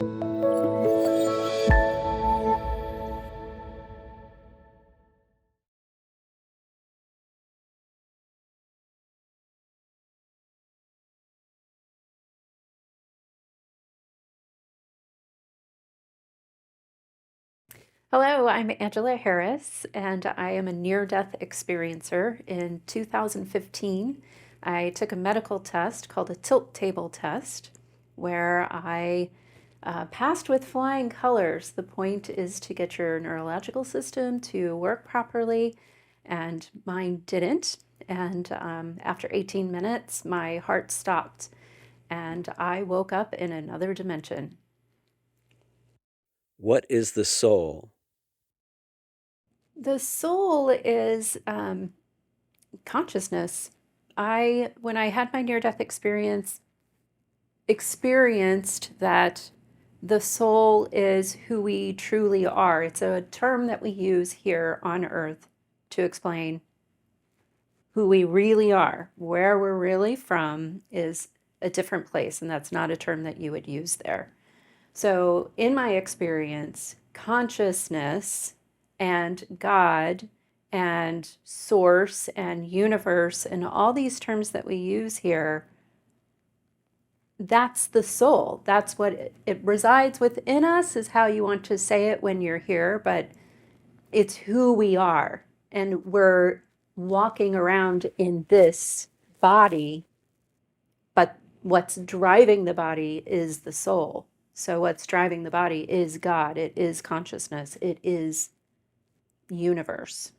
Hello, I'm Angela Harris, and I am a near-death experiencer. In 2015, I took a medical test called a tilt table test, where I passed with flying colors. The point is to get your neurological system to work properly, and mine didn't. And after 18 minutes, my heart stopped, and I woke up in another dimension. What is the soul? The soul is consciousness. When I had my near-death experience, experienced that the soul is who we truly are. It's a term that we use here on Earth to explain who we really are. Where we're really from is a different place, and that's not a term that you would use there. So, in my experience, consciousness and God and source and universe and all these terms that we use here, that's the soul. That's what it resides within us, is how you want to say it when you're here, but it's who we are. And we're walking around in this body, but what's driving the body is the soul. So what's driving the body is God, it is consciousness, it is universe.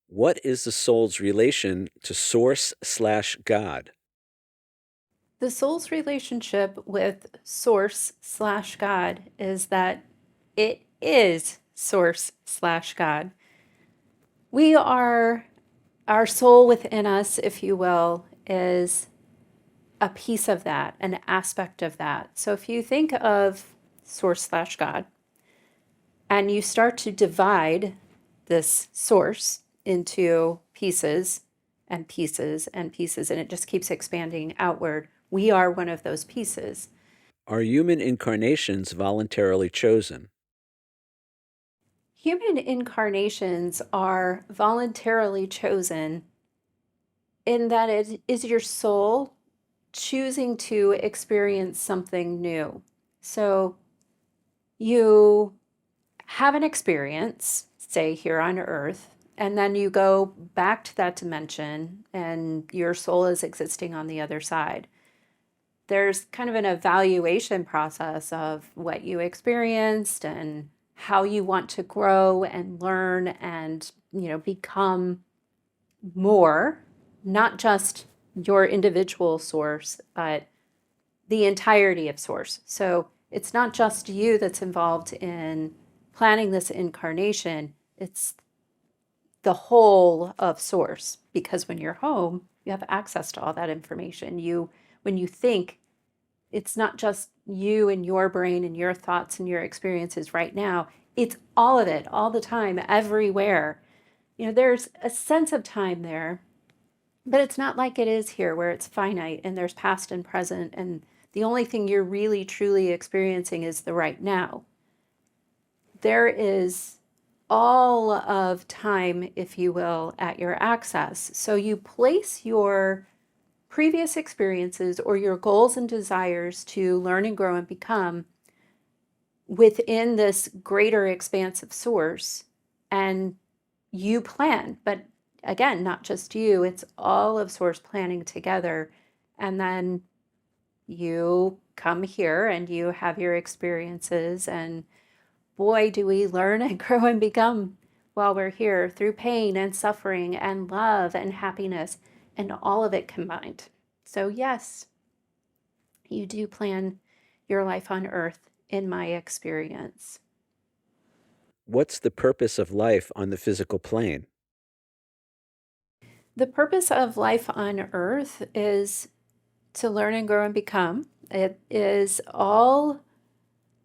What is the soul's relation to Source/God? The soul's relationship with source/God is that it is source/God. We are, our soul within us, if you will, is a piece of that, an aspect of that. So if you think of source/God and you start to divide this source into pieces and pieces and pieces, and it just keeps expanding outward, we are one of those pieces. Are human incarnations voluntarily chosen? Human incarnations are voluntarily chosen in that it is your soul choosing to experience something new. So you have an experience, say here on Earth, and then you go back to that dimension and your soul is existing on the other side. There's kind of an evaluation process of what you experienced and how you want to grow and learn and, become more, not just your individual source, but the entirety of source. So it's not just you that's involved in planning this incarnation, it's the whole of source, because when you're home, you have access to all that information. When you think, it's not just you and your brain and your thoughts and your experiences right now, it's all of it, all the time, everywhere. There's a sense of time there, but it's not like it is here where it's finite and there's past and present, and the only thing you're really truly experiencing is the right now. There is all of time, if you will, at your access. So you place your previous experiences or your goals and desires to learn and grow and become within this greater expansive source, and you plan. But again, not just you, it's all of source planning together. And then you come here and you have your experiences, and boy, do we learn and grow and become while we're here through pain and suffering and love and happiness and all of it combined. So, yes, you do plan your life on earth, in my experience. What's the purpose of life on the physical plane? The purpose of life on earth is to learn and grow and become. It is all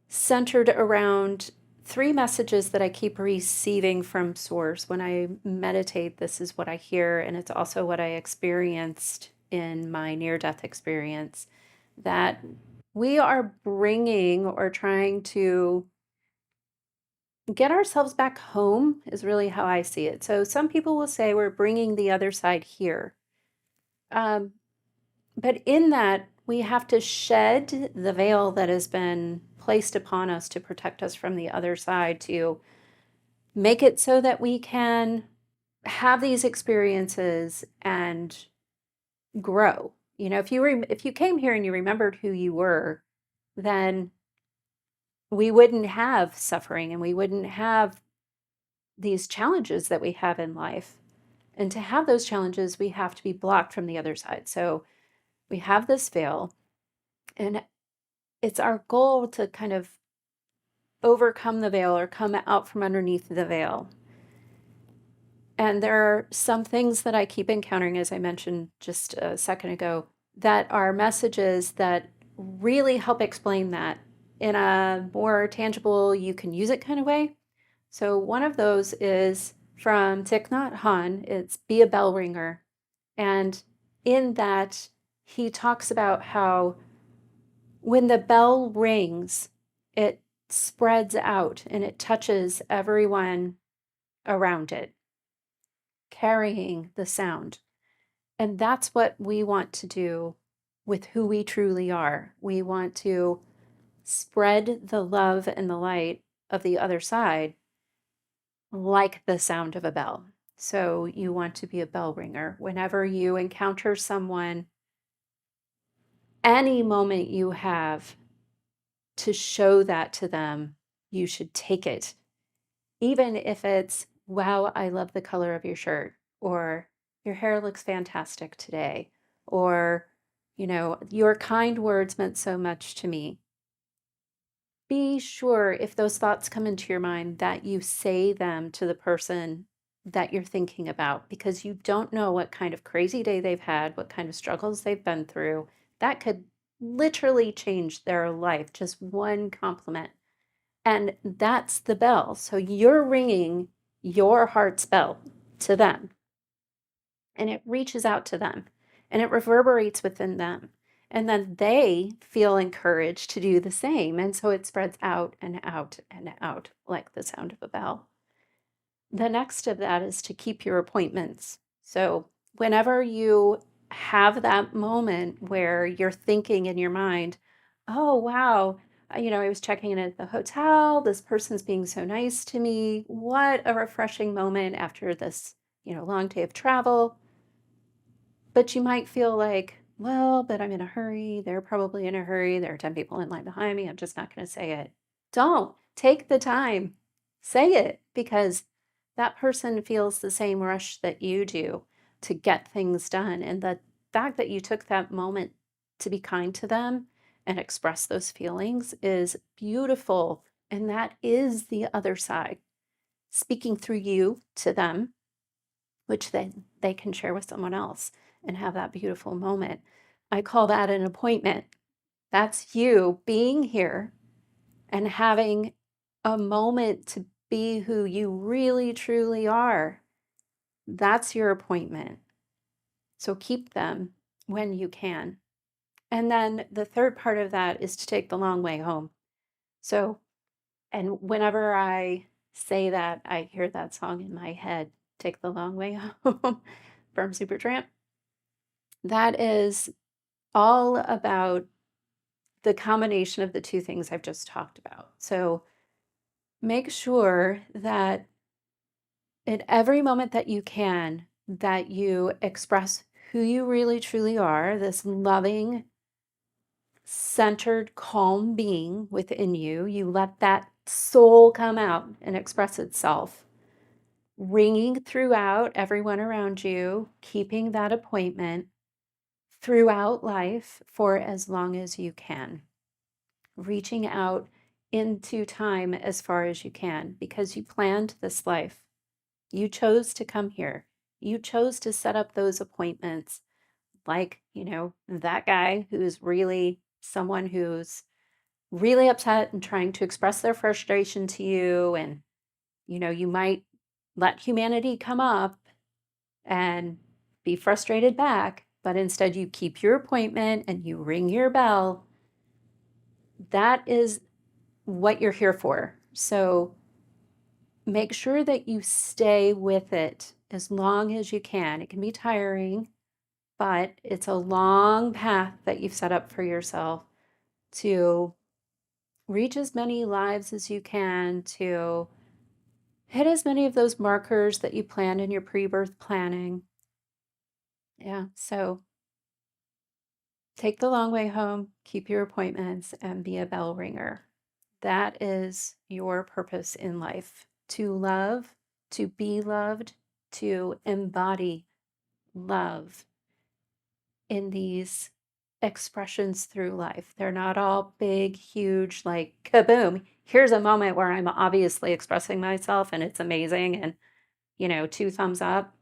centered around three messages that I keep receiving from Source. When I meditate, this is what I hear, and it's also what I experienced in my near death experience, that We are bringing or trying to get ourselves back home, is really how I see it. So some people will say we're bringing the other side here. Um, but in that, we have to shed the veil that has been placed upon us to protect us from the other side, to make it so that we can have these experiences and grow. If you came here and you remembered who you were, then we wouldn't have suffering and we wouldn't have these challenges that we have in life. And to have those challenges, we have to be blocked from the other side. So we have this veil, and it's our goal to kind of overcome the veil or come out from underneath the veil. And there are some things that I keep encountering, as I mentioned just a second ago, that are messages that really help explain that in a more tangible, you can use it kind of way. So one of those is from Thich Nhat Hanh. It's Be a Bell Ringer. And in that, he talks about how when the bell rings, it spreads out and it touches everyone around it, carrying the sound. And that's what we want to do with who we truly are. We want to spread the love and the light of the other side like the sound of a bell. So you want to be a bell ringer. Whenever you encounter someone, any moment you have to show that to them, you should take it. Even if it's, wow, I love the color of your shirt, or your hair looks fantastic today, or, your kind words meant so much to me. Be sure if those thoughts come into your mind that you say them to the person that you're thinking about, because you don't know what kind of crazy day they've had, what kind of struggles they've been through. That could literally change their life, just one compliment. And that's the bell. So you're ringing your heart's bell to them, and it reaches out to them and it reverberates within them. And then they feel encouraged to do the same. And so it spreads out and out and out like the sound of a bell. The next of that is to keep your appointments. So whenever you have that moment where you're thinking in your mind, oh, wow, I was checking in at the hotel. This person's being so nice to me. What a refreshing moment after this, long day of travel. But you might feel like, well, but I'm in a hurry. They're probably in a hurry. There are 10 people in line behind me. I'm just not going to say it. Don't take the time. Say it, because that person feels the same rush that you do to get things done. And the fact that you took that moment to be kind to them and express those feelings is beautiful. And that is the other side, speaking through you to them, which then they can share with someone else and have that beautiful moment. I call that an appointment. That's you being here and having a moment to be who you really truly are. That's your appointment. So keep them when you can. And then the third part of that is to take the long way home. So, and whenever I say that, I hear that song in my head, Take the Long Way Home from Supertramp. That is all about the combination of the two things I've just talked about. So make sure that in every moment that you can, that you express who you really truly are, this loving, centered, calm being within you. You let that soul come out and express itself, ringing throughout everyone around you, keeping that appointment throughout life for as long as you can, reaching out into time as far as you can, because you planned this life. You chose to come here. You chose to set up those appointments, like, that guy who's really someone who's really upset and trying to express their frustration to you. And, you might let humanity come up and be frustrated back, but instead you keep your appointment and you ring your bell that is what you're here for. So make sure that you stay with it as long as you can. It can be tiring, but it's a long path that you've set up for yourself to reach as many lives as you can, to hit as many of those markers that you planned in your pre-birth planning. Yeah, so take the long way home, keep your appointments, and be a bell ringer. That is your purpose in life, to love, to be loved, to embody love in these expressions through life. They're not all big, huge, like kaboom. Here's a moment where I'm obviously expressing myself and it's amazing and, two thumbs up.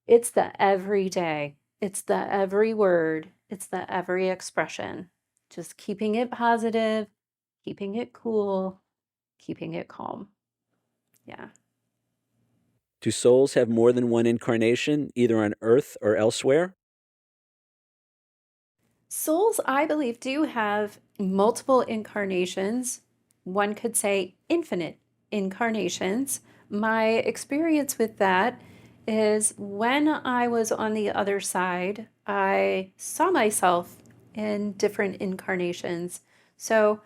It's the everyday, it's the every word, it's the every expression. Just keeping it positive, keeping it cool, keeping it calm. Yeah. Do souls have more than one incarnation, either on Earth or elsewhere? Souls, I believe, do have multiple incarnations. One could say infinite incarnations. My experience with that is when I was on the other side, I saw myself in different incarnations. So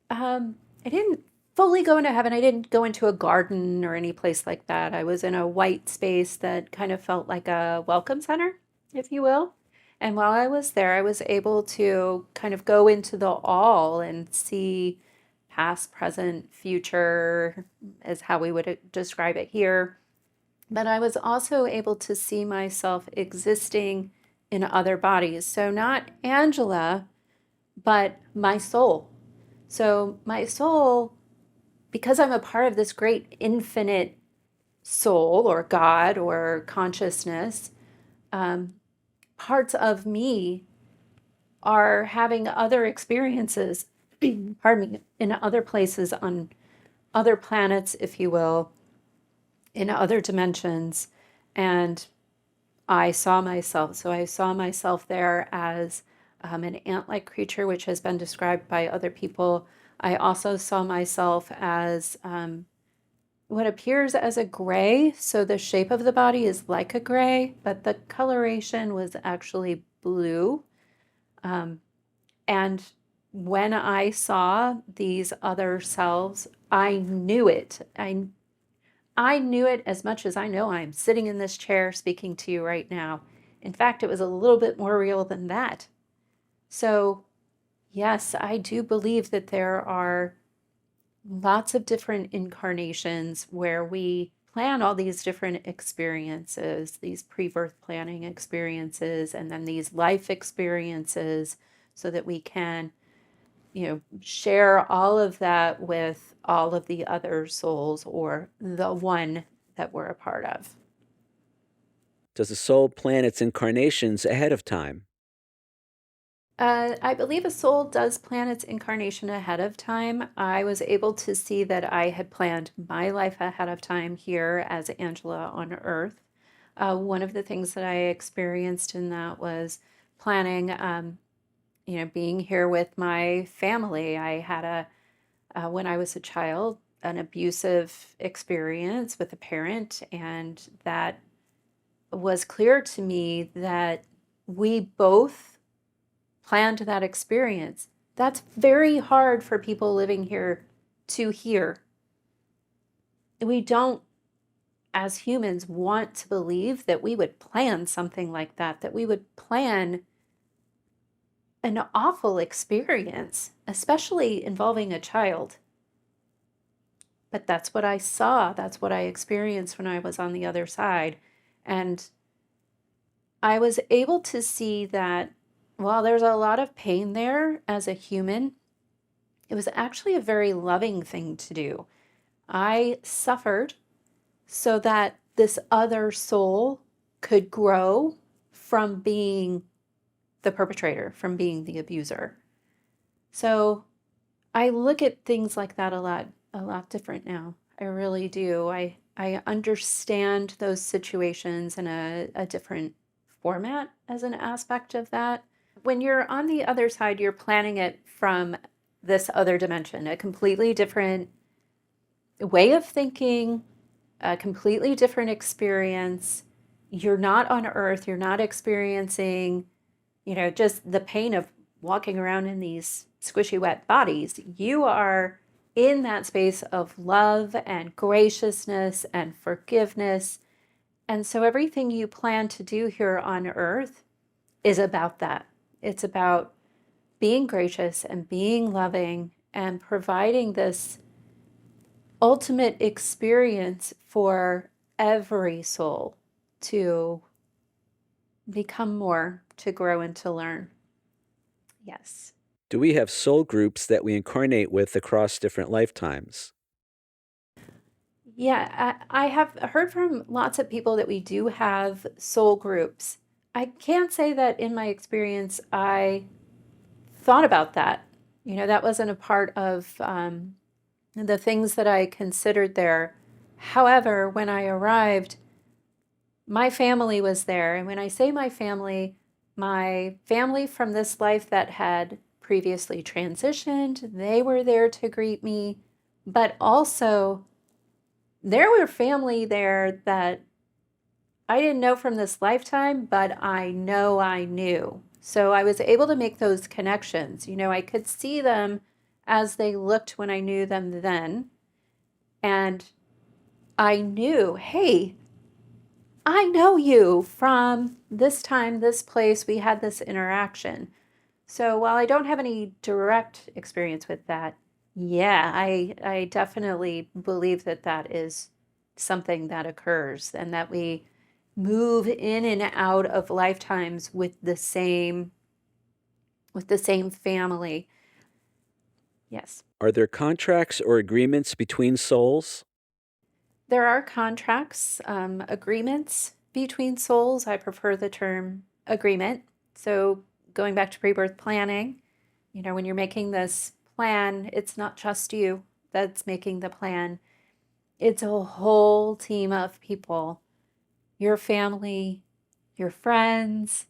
I didn't fully go into heaven. I didn't go into a garden or any place like that. I was in a white space that kind of felt like a welcome center, if you will. And while I was there, I was able to kind of go into the all and see past, present, future, is how we would describe it here. But I was also able to see myself existing in other bodies. So, not Angela, but my soul. So, my soul, because I'm a part of this great infinite soul or God or consciousness, um, parts of me are having other experiences, pardon me, in other places on other planets, if you will, in other dimensions. And I saw myself. So I saw myself there as an ant like creature, which has been described by other people. I also saw myself as what appears as a gray. So the shape of the body is like a gray, but the coloration was actually blue. Um, and when I saw these other selves, I knew it. I knew it as much as I know I'm sitting in this chair speaking to you right now. In fact, it was a little bit more real than that. So, yes, I do believe that there are lots of different incarnations where we plan all these different experiences, these pre-birth planning experiences, and then these life experiences so that we can, share all of that with all of the other souls or the one that we're a part of. Does a soul plan its incarnations ahead of time? I believe a soul does plan its incarnation ahead of time. I was able to see that I had planned my life ahead of time here as Angela on Earth. One of the things that I experienced in that was planning, being here with my family. I had when I was a child, an abusive experience with a parent, and that was clear to me that we both planned that experience. That's very hard for people living here to hear. We don't, as humans, want to believe that we would plan something like that we would plan an awful experience, especially involving a child. But that's what I saw. That's what I experienced when I was on the other side. And I was able to see that while there's a lot of pain there as a human, it was actually a very loving thing to do. I suffered so that this other soul could grow from being the perpetrator, from being the abuser. So I look at things like that a lot different now. I really do. I understand those situations in a different format as an aspect of that. When you're on the other side, you're planning it from this other dimension, a completely different way of thinking, a completely different experience. You're not on earth, you're not experiencing, just the pain of walking around in these squishy wet bodies. You are in that space of love and graciousness and forgiveness. And so everything you plan to do here on earth is about that. It's about being gracious and being loving and providing this ultimate experience for every soul to become more, to grow and to learn. Yes. Do we have soul groups that we incarnate with across different lifetimes? Yeah, I have heard from lots of people that we do have soul groups. I can't say that in my experience I thought about that. That wasn't a part of the things that I considered there. However, when I arrived, my family was there. And when I say my family from this life that had previously transitioned, they were there to greet me. But also, there were family there that I didn't know from this lifetime, but I know I knew. So I was able to make those connections. I could see them as they looked when I knew them then. And I knew, hey, I know you from this time, this place. We had this interaction. So while I don't have any direct experience with that, yeah, I definitely believe that that is something that occurs and that we move in and out of lifetimes with the same family. Yes. Are there contracts or agreements between souls? There are contracts, agreements between souls. I prefer the term agreement. So going back to pre-birth planning, when you're making this plan, it's not just you that's making the plan. It's a whole team of people, your family, your friends,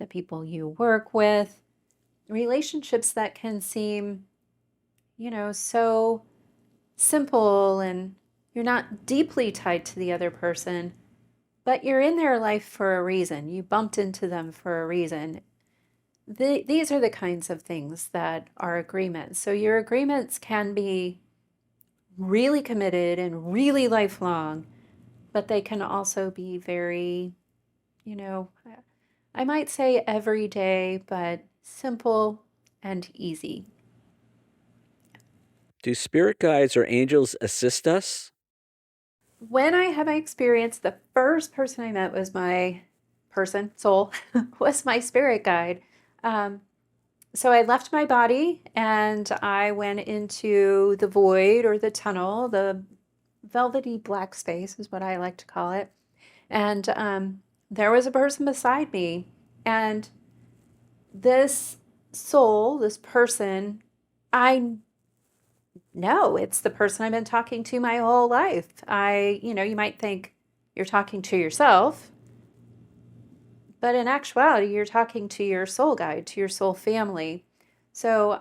the people you work with, relationships that can seem, so simple and you're not deeply tied to the other person, but you're in their life for a reason. You bumped into them for a reason. These are the kinds of things that are agreements. So your agreements can be really committed and really lifelong, but they can also be very, you know, I might say everyday, but simple and easy. Do spirit guides or angels assist us? When I had my experience, the first person I met was my soul, was my spirit guide. Um, so I left my body and I went into the void or the tunnel, the velvety black space is what I like to call it. And there was a person beside me. And this soul, this person, I know it's the person I've been talking to my whole life. You might think you're talking to yourself, but in actuality, you're talking to your soul guide, to your soul family. So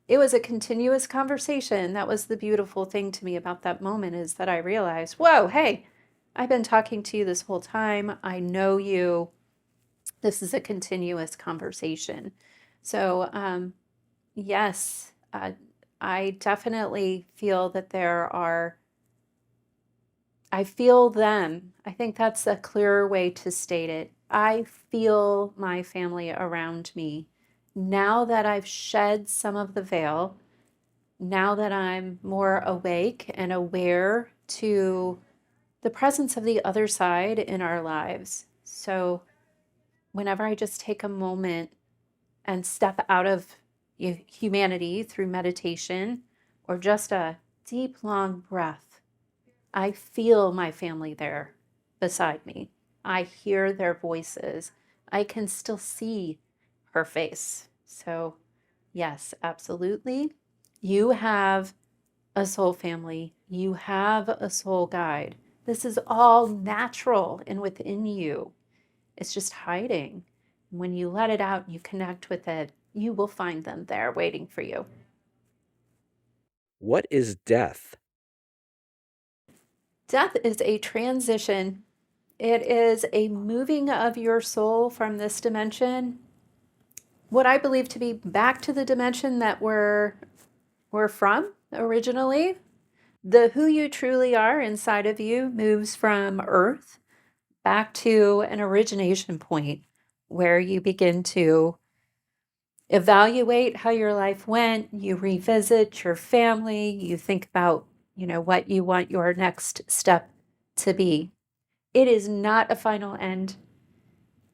it was a continuous conversation. That was the beautiful thing to me about that moment is that I realized, whoa, hey, I've been talking to you this whole time. I know you. This is a continuous conversation. So, yes, I definitely feel that I feel them. I think that's a clearer way to state it. I feel my family around me. Now that I've shed some of the veil, now that I'm more awake and aware to the presence of the other side in our lives. So, whenever I just take a moment and step out of humanity through meditation or just a deep, long breath, I feel my family there beside me. I hear their voices. I can still see her face. So, yes, absolutely. You have a soul family, you have a soul guide. This is all natural and within you. It's just hiding. When you let it out, you connect with it, you will find them there waiting for you. What is death? Death is a transition. It is a moving of your soul from this dimension, what I believe to be back to the dimension that we're from originally. The who you truly are inside of you moves from earth back to an origination point where you begin to evaluate how your life went, you revisit your family, you think about, what you want your next step to be. It is not a final end.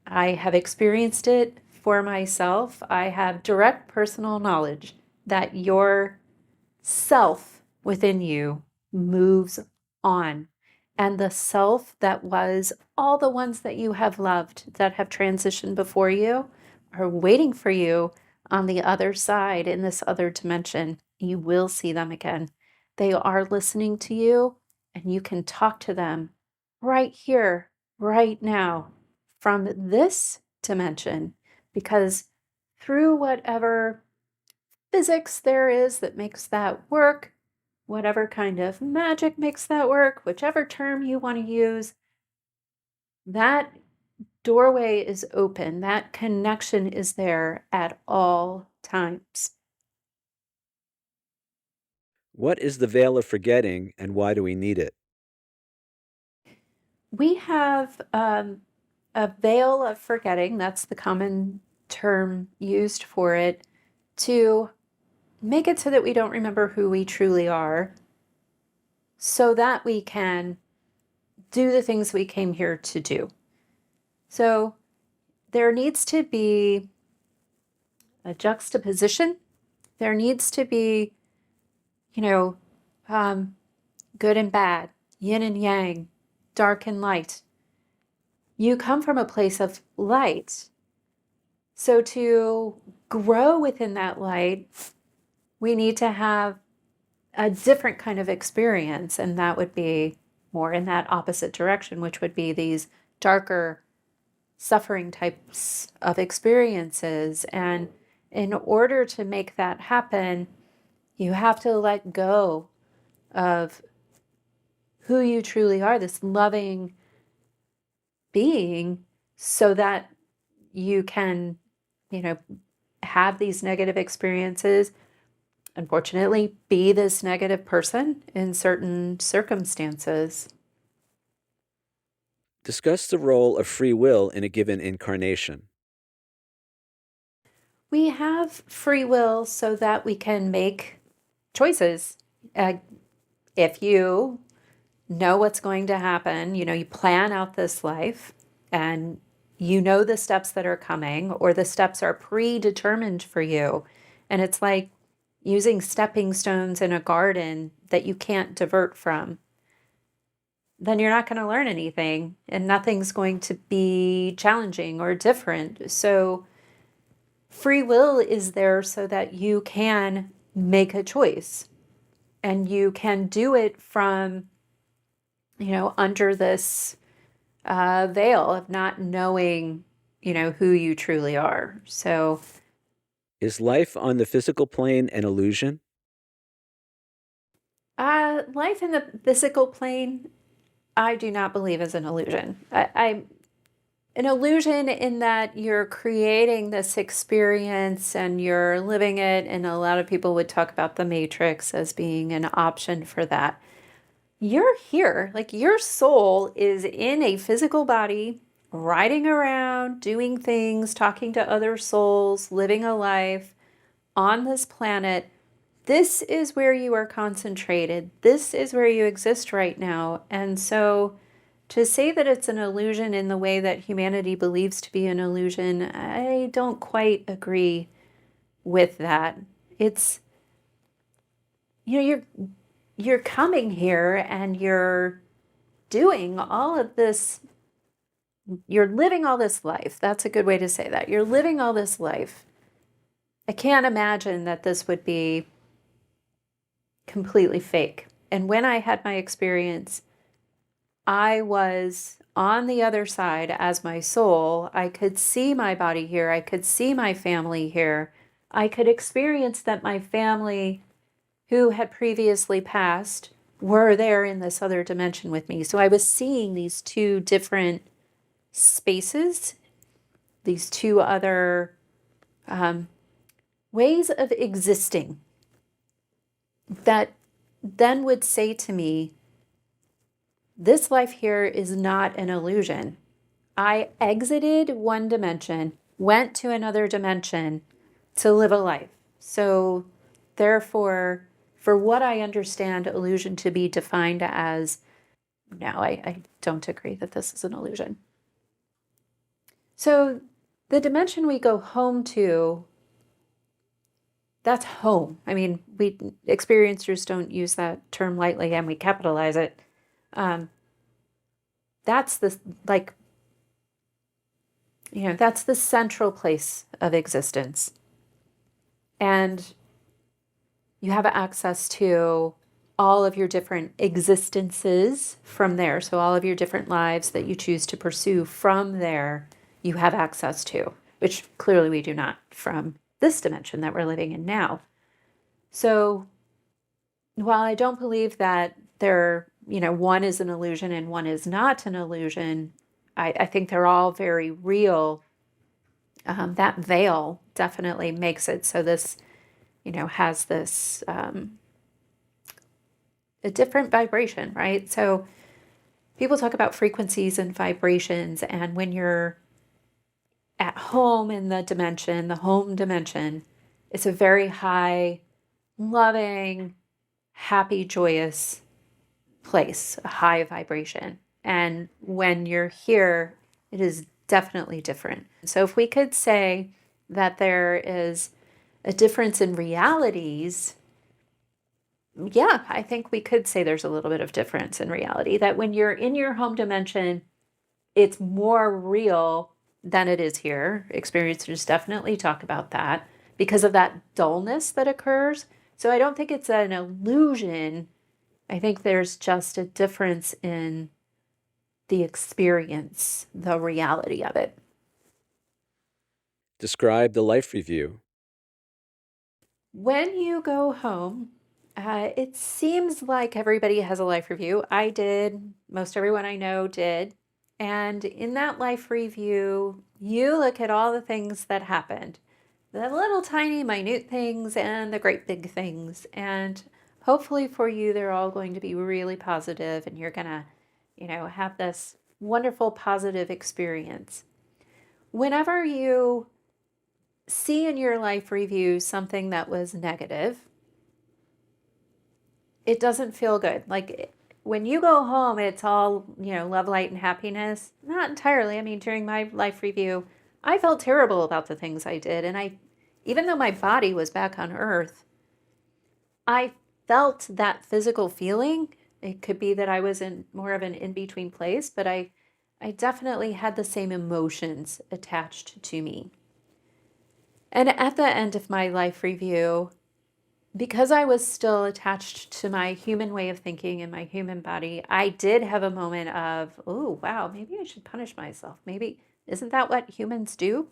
I have experienced it for myself. I have direct personal knowledge that your self within you moves on. And the self that was all the ones that you have loved that have transitioned before you are waiting for you on the other side in this other dimension. You will see them again. They are listening to you, and you can talk to them right here, right now, from this dimension, because through whatever physics there is that makes that work, whatever kind of magic makes that work, whichever term you want to use, that doorway is open. That connection is there at all times. What is the veil of forgetting and why do we need it? We have a veil of forgetting, that's the common term used for it, to make it so that we don't remember who we truly are, so that we can do the things we came here to do. So there needs to be a juxtaposition. There needs to be, you know, um, good and bad, yin and yang, dark and light. You come from a place of light. So to grow within that light, we need to have a different kind of experience. And that would be more in that opposite direction, which would be these darker, suffering types of experiences. And in order to make that happen, you have to let go of who you truly are, this loving being, so that you can, you know, have these negative experiences, unfortunately, be this negative person in certain circumstances. Discuss the role of free will in a given incarnation. We have free will so that we can make choices. Uh, if you know what's going to happen, you plan out this life and you know the steps that are coming, or the steps are predetermined for you. And it's like using stepping stones in a garden that you can't divert from. Then you're not going to learn anything and nothing's going to be challenging or different. So free will is there so that you can make a choice, and you can do it from, under this veil of not knowing, who you truly are. So, Is life on the physical plane an illusion? life in the physical plane, I do not believe is an illusion. I an illusion in that you're creating this experience and you're living it, and a lot of people would talk about the Matrix as being an option for that. You're here, like your soul is in a physical body, riding around, doing things, talking to other souls, living a life on this planet. This is where you are concentrated. This is where you exist right now. And so to say that it's an illusion in the way that humanity believes to be an illusion, I don't quite agree with that. It's, you're coming here and you're doing all of this, you're living all this life. That's a good way to say that. You're living all this life. I can't imagine that this would be completely fake. And when I had my experience, I was on the other side as my soul. I could see my body here. I could see my family here. I could experience that my family who had previously passed were there in this other dimension with me. So I was seeing these two different spaces, these two other ways of existing that then would say to me, this life here is not an illusion. I exited one dimension, went to another dimension to live a life. So, therefore, for what I understand illusion to be defined as, no, I don't agree that this is an illusion. So, the dimension we go home to, that's home. I mean, we experiencers don't use that term lightly and we capitalize it. That's the, like, that's the central place of existence. And you have access to all of your different existences from there. So, all of your different lives that you choose to pursue from there, you have access to, which clearly we do not from this dimension that we're living in now. So, while I don't believe that one is an illusion and one is not an illusion, I think they're all very real. That veil definitely makes it so this, has this a different vibration, right? So people talk about frequencies and vibrations, and when you're at home in the home dimension, it's a very high, loving, happy, joyous place, a high vibration. And when you're here, it is definitely different. So if we could say that there is a difference in realities, yeah, I think we could say there's a little bit of difference in reality. That when you're in your home dimension, it's more real than it is here. Experiencers definitely talk about that because of that dullness that occurs. So I don't think it's an illusion. I think there's just a difference in the experience, the reality of it. Describe the life review. When you go home, it seems like everybody has a life review. I did, most everyone I know did. And in that life review, you look at all the things that happened, the little tiny minute things and the great big things. And hopefully for you, they're all going to be really positive and you're going to, have this wonderful positive experience. Whenever you see in your life review something that was negative, it doesn't feel good. Like when you go home, it's all, love, light, and happiness. Not entirely. I mean, during my life review, I felt terrible about the things I did. And even though my body was back on earth, I felt that physical feeling. It could be that I was in more of an in between place, but I definitely had the same emotions attached to me. And at the end of my life review, because I was still attached to my human way of thinking and my human body, I did have a moment of, oh, wow, maybe I should punish myself. Maybe, isn't that what humans do?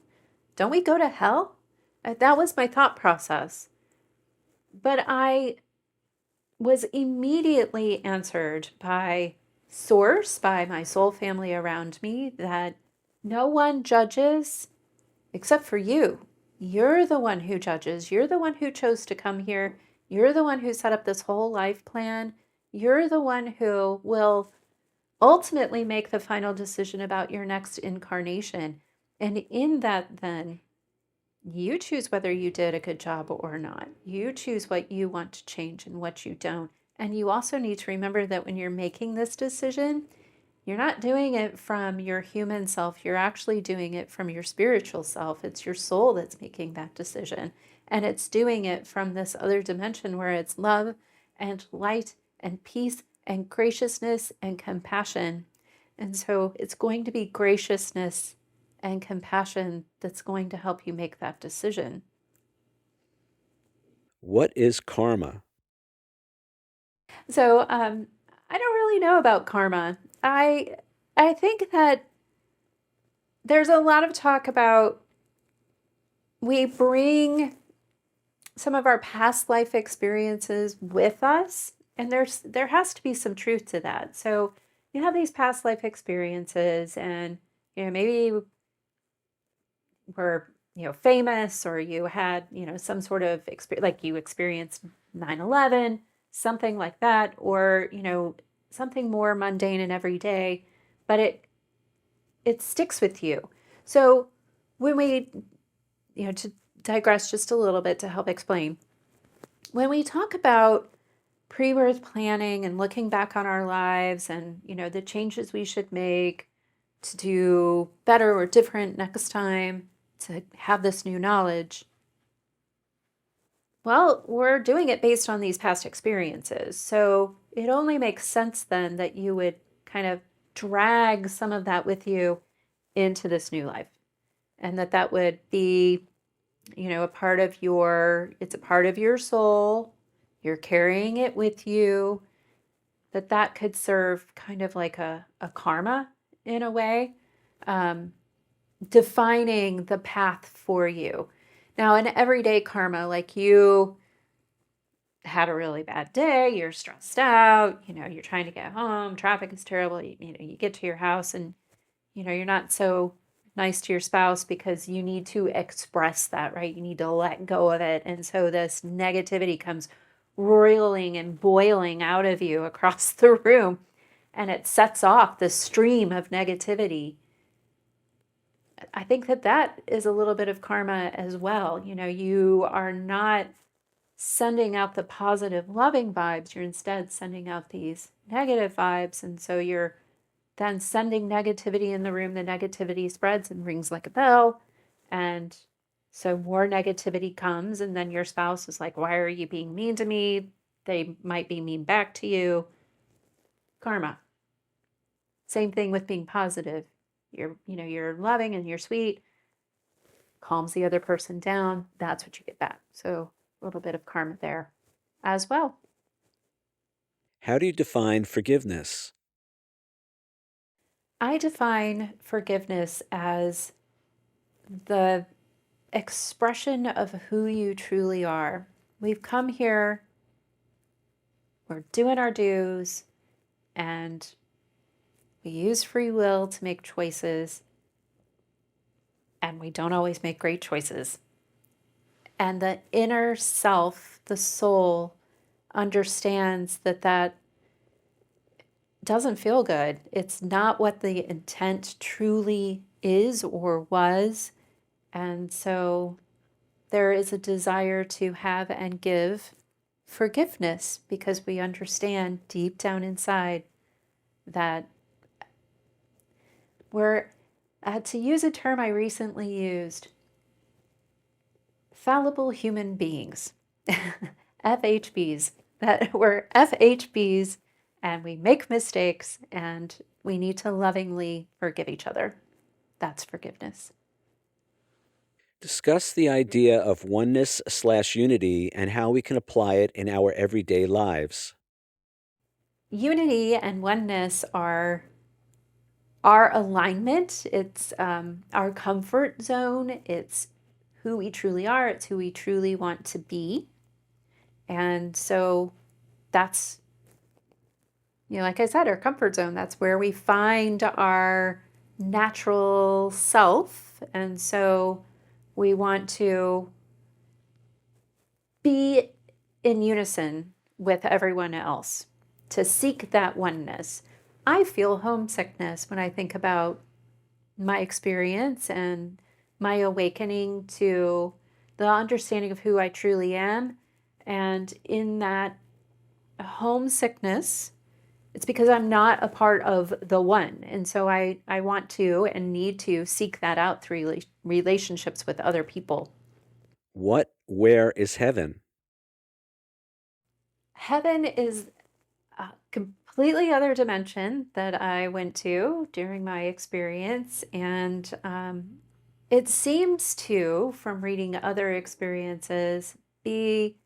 Don't we go to hell? That was my thought process. But I was immediately answered by Source, by my soul family around me, that no one judges except for you. You're the one who judges. You're the one who chose to come here. You're the one who set up this whole life plan. You're the one who will ultimately make the final decision about your next incarnation. And in that, then, you choose whether you did a good job or not. You choose what you want to change and what you don't. And you also need to remember that when you're making this decision, you're not doing it from your human self. You're actually doing it from your spiritual self. It's your soul that's making that decision. And it's doing it from this other dimension where it's love and light and peace and graciousness and compassion. And so it's going to be graciousness and compassion that's going to help you make that decision. What is karma? So I don't really know about karma. I think that there's a lot of talk about we bring some of our past life experiences with us, and there has to be some truth to that. So you have these past life experiences, and maybe were famous, or you had some sort of experience, like you experienced 9/11, something like that, or something more mundane and everyday, but it sticks with you. So when we to digress just a little bit to help explain, when we talk about pre-birth planning and looking back on our lives, and the changes we should make to do better or different next time, to have this new knowledge, well, we're doing it based on these past experiences. So it only makes sense then that you would kind of drag some of that with you into this new life, and that would be a part of it's a part of your soul. You're carrying it with you, that could serve kind of like a karma in a way, um, defining the path for you. Now, an everyday karma, like you had a really bad day, you're stressed out, you're trying to get home, traffic is terrible, you get to your house, and you're not so nice to your spouse because you need to express that, right? You need to let go of it. And so this negativity comes roiling and boiling out of you across the room, and it sets off the stream of negativity. I think that is a little bit of karma as well. You are not sending out the positive, loving vibes. You're instead sending out these negative vibes. And so you're then sending negativity in the room. The negativity spreads and rings like a bell. And so more negativity comes. And then your spouse is like, why are you being mean to me? They might be mean back to you. Karma. Same thing with being positive. You're loving and you're sweet, calms the other person down. That's what you get back. So a little bit of karma there as well. How do you define forgiveness? I define forgiveness as the expression of who you truly are. We've come here, we're doing our dues, and we use free will to make choices, and we don't always make great choices. And the inner self, the soul, understands that doesn't feel good. It's not what the intent truly is or was. And so there is a desire to have and give forgiveness, because we understand deep down inside that we're, to use a term I recently used, fallible human beings, FHBs, that we're FHBs, and we make mistakes, and we need to lovingly forgive each other. That's forgiveness. Discuss the idea of oneness/unity and how we can apply it in our everyday lives. Unity and oneness are our alignment. It's our comfort zone. It's who we truly are. It's who we truly want to be. And so that's, like I said, our comfort zone. That's where we find our natural self. And so we want to be in unison with everyone else, to seek that oneness. I feel homesickness when I think about my experience and my awakening to the understanding of who I truly am. And in that homesickness, it's because I'm not a part of the one. And so I want to and need to seek that out through relationships with other people. Where is heaven? Heaven is a completely other dimension that I went to during my experience. And it seems to, from reading other experiences, be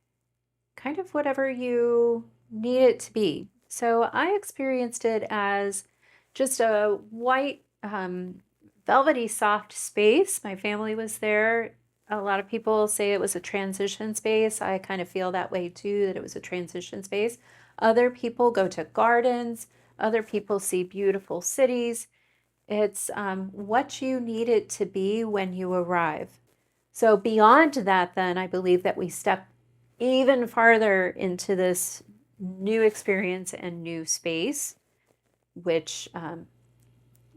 kind of whatever you need it to be. So I experienced it as just a white, velvety, soft space. My family was there. A lot of people say it was a transition space. I kind of feel that way too, that it was a transition space. Other people go to gardens, other people see beautiful cities. It's what you need it to be when you arrive. So, beyond that, then I believe that we step even farther into this new experience and new space, which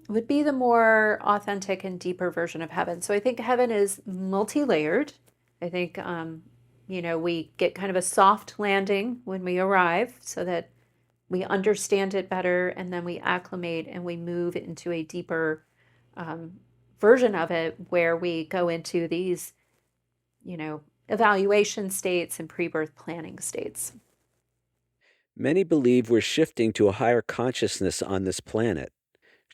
would be the more authentic and deeper version of heaven. So I think heaven is multi-layered. I think, we get kind of a soft landing when we arrive so that we understand it better and then we acclimate and we move into a deeper um, version of it where we go into these, evaluation states and pre-birth planning states. Many believe we're shifting to a higher consciousness on this planet.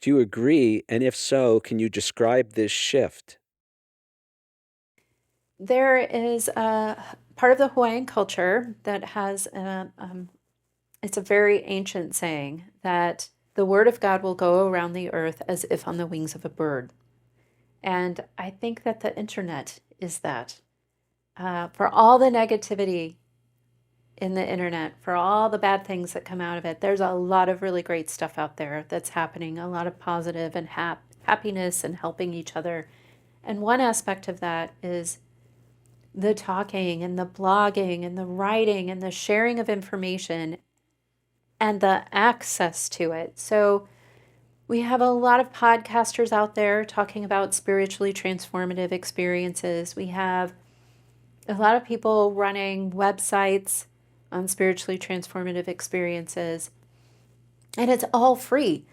Do you agree? And if so, can you describe this shift? There is a part of the Hawaiian culture that has it's a very ancient saying that the word of God will go around the earth as if on the wings of a bird. And I think that the internet is that. For all the negativity in the internet, for all the bad things that come out of it, there's a lot of really great stuff out there that's happening, a lot of positive and happiness and helping each other. And one aspect of that is the talking and the blogging and the writing and the sharing of information and the access to it. So we have a lot of podcasters out there talking about spiritually transformative experiences. We have a lot of people running websites on spiritually transformative experiences, and it's all free.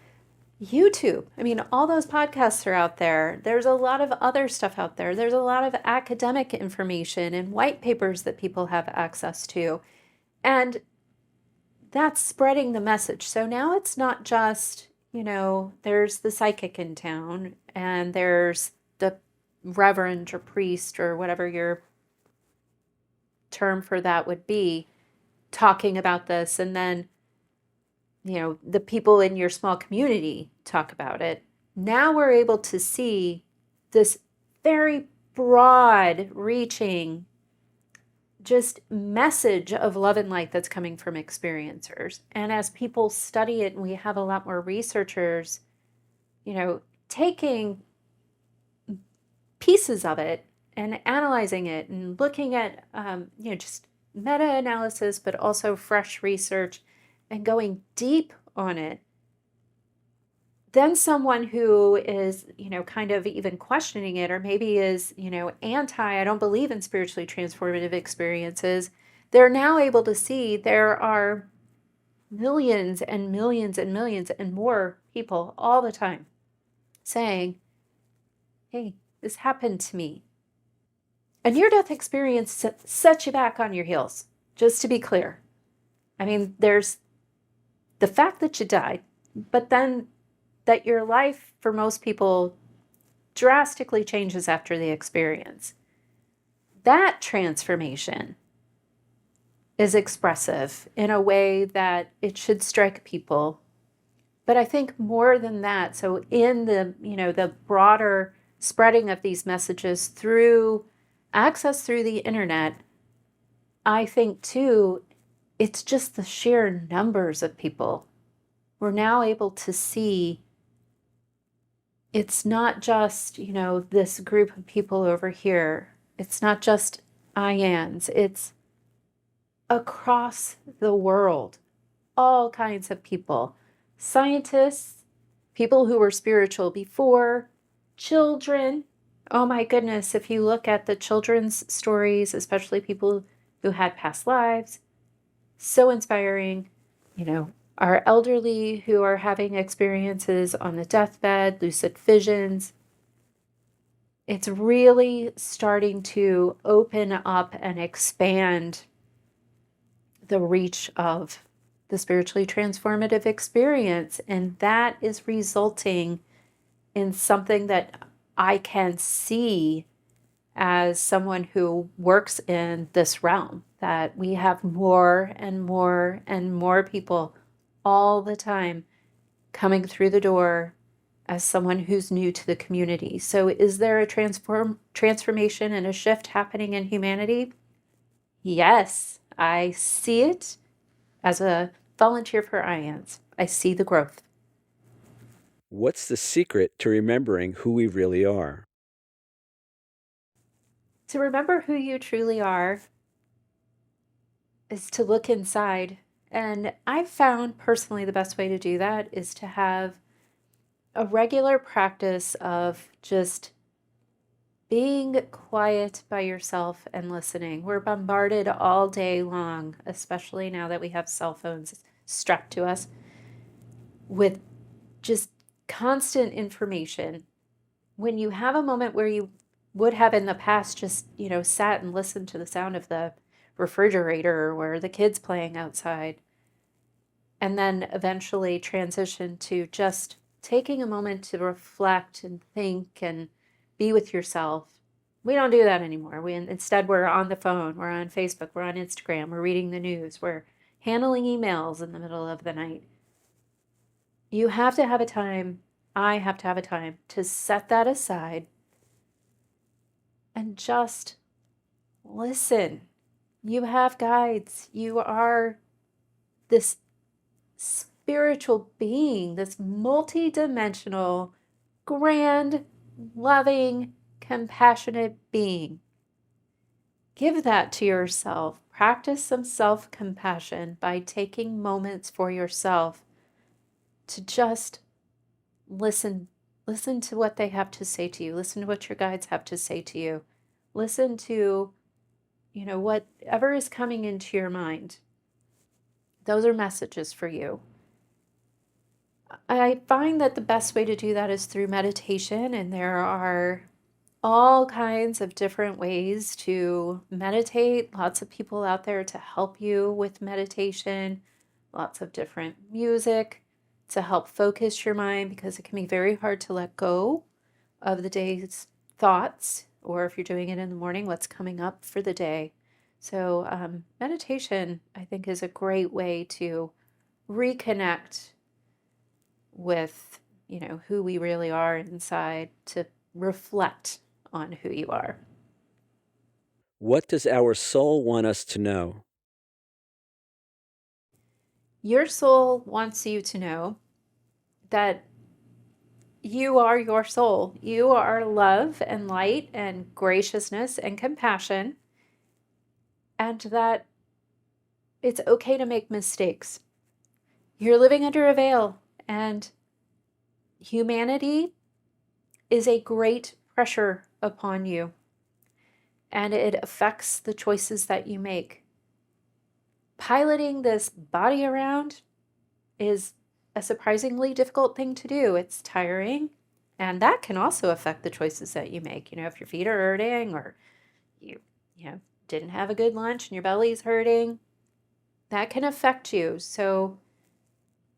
YouTube, I mean, all those podcasts are out there. There's a lot of other stuff out there. There's a lot of academic information and white papers that people have access to. And that's spreading the message. So now it's not just, there's the psychic in town and there's the reverend or priest or whatever your term for that would be talking about this. And then, the people in your small community talk about it. Now we're able to see this very broad reaching just message of love and light that's coming from experiencers. And as people study it, and we have a lot more researchers, taking pieces of it and analyzing it and looking at, just meta-analysis, but also fresh research and going deep on it. Then someone who is, kind of even questioning it, or maybe is, I don't believe in spiritually transformative experiences, they're now able to see there are millions and millions and millions and more people all the time saying, hey, this happened to me. A near-death experience sets you back on your heels, just to be clear. I mean, there's the fact that you died, but then that your life for most people drastically changes after the experience. That transformation is expressive in a way that it should strike people. But I think more than that, so in the broader spreading of these messages through access through the internet, I think too, it's just the sheer numbers of people. We're now able to see it's not just, this group of people over here. It's not just IANDS. It's across the world, all kinds of people. Scientists, people who were spiritual before, children. Oh my goodness, if you look at the children's stories, especially people who had past lives, so inspiring. Our elderly who are having experiences on the deathbed, lucid visions. It's really starting to open up and expand the reach of the spiritually transformative experience. And that is resulting in something that I can see as someone who works in this realm, that we have more and more and more people all the time coming through the door as someone who's new to the community. So is there a transformation and a shift happening in humanity? Yes, I see it as a volunteer for IANDS. I see the growth. What's the secret to remembering who we really are? To remember who you truly are is to look inside. And I've found personally the best way to do that is to have a regular practice of just being quiet by yourself and listening. We're bombarded all day long, especially now that we have cell phones strapped to us, with just constant information. When you have a moment where you would have in the past just, sat and listened to the sound of the refrigerator or the kids playing outside, and then eventually transition to just taking a moment to reflect and think and be with yourself. We don't do that anymore. Instead we're on the phone, we're on Facebook, we're on Instagram, we're reading the news, we're handling emails in the middle of the night. You have to have a time, I have to have a time to set that aside and just listen. You have guides. You are this spiritual being, this multidimensional, grand, loving, compassionate being. Give that to yourself. Practice some self compassion by taking moments for yourself to just listen. Listen to what they have to say to you. Listen to what your guides have to say to you. Listen to, whatever is coming into your mind. Those are messages for you. I find that the best way to do that is through meditation, and there are all kinds of different ways to meditate. Lots of people out there to help you with meditation, lots of different music to help focus your mind because it can be very hard to let go of the day's thoughts, or if you're doing it in the morning, what's coming up for the day. So, meditation, I think, is a great way to reconnect with, who we really are inside, to reflect on who you are. What does our soul want us to know? Your soul wants you to know that you are your soul. You are love and light and graciousness and compassion, and that it's okay to make mistakes. You're living under a veil, and humanity is a great pressure upon you, and it affects the choices that you make. Piloting this body around is a surprisingly difficult thing to do. It's tiring, and that can also affect the choices that you make. If your feet are hurting, or you, didn't have a good lunch and your belly's hurting, that can affect you. So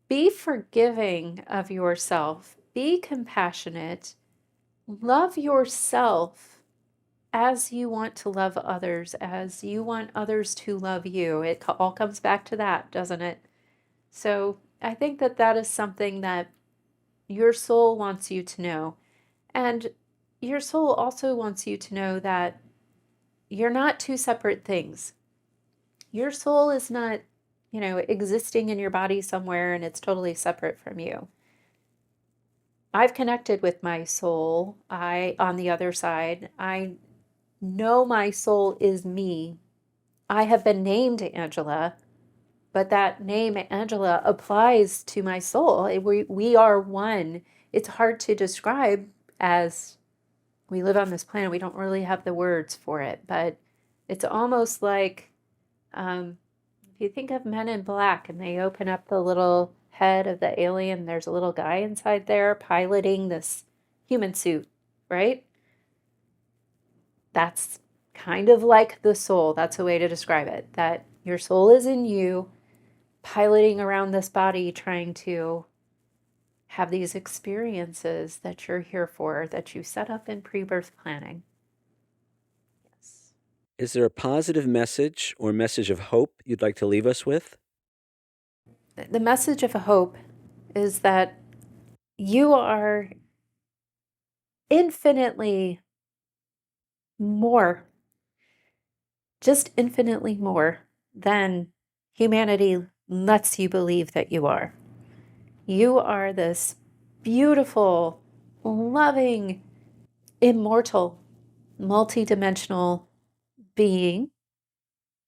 be forgiving of yourself, be compassionate, love yourself as you want to love others, as you want others to love you. It all comes back to that, doesn't it? So I think that that is something that your soul wants you to know. And your soul also wants you to know that you're not two separate things. Your soul is not, existing in your body somewhere and it's totally separate from you. I've connected with my soul. On the other side, I know my soul is me. I have been named Angela, but that name Angela applies to my soul. We are one. It's hard to describe as we live on this planet. We don't really have the words for it, but it's almost like if you think of Men in Black and they open up the little head of the alien, there's a little guy inside there piloting this human suit, right? That's kind of like the soul. That's a way to describe it. That your soul is in you, piloting around this body, trying to have these experiences that you're here for, that you set up in pre-birth planning. Yes. Is there a positive message or message of hope you'd like to leave us with? The message of hope is that You are infinitely more, just infinitely more than humanity lets you believe that you are. You are this beautiful, loving, immortal, multidimensional being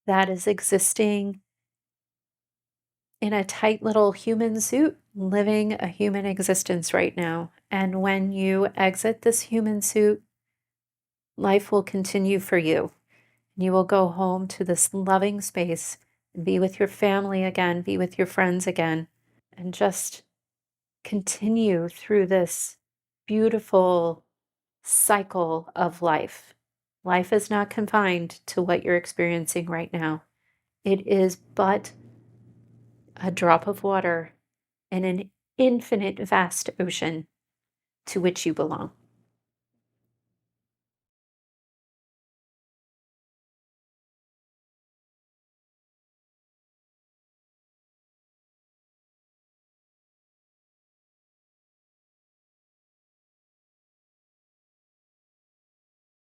that is existing in a tight little human suit, living a human existence right now. And when you exit this human suit, life will continue for you. You will go home to this loving space and be with your family again, be with your friends again, and just continue through this beautiful cycle of life. Life is not confined to what you're experiencing right now. It is but a drop of water in an infinite, vast ocean to which you belong.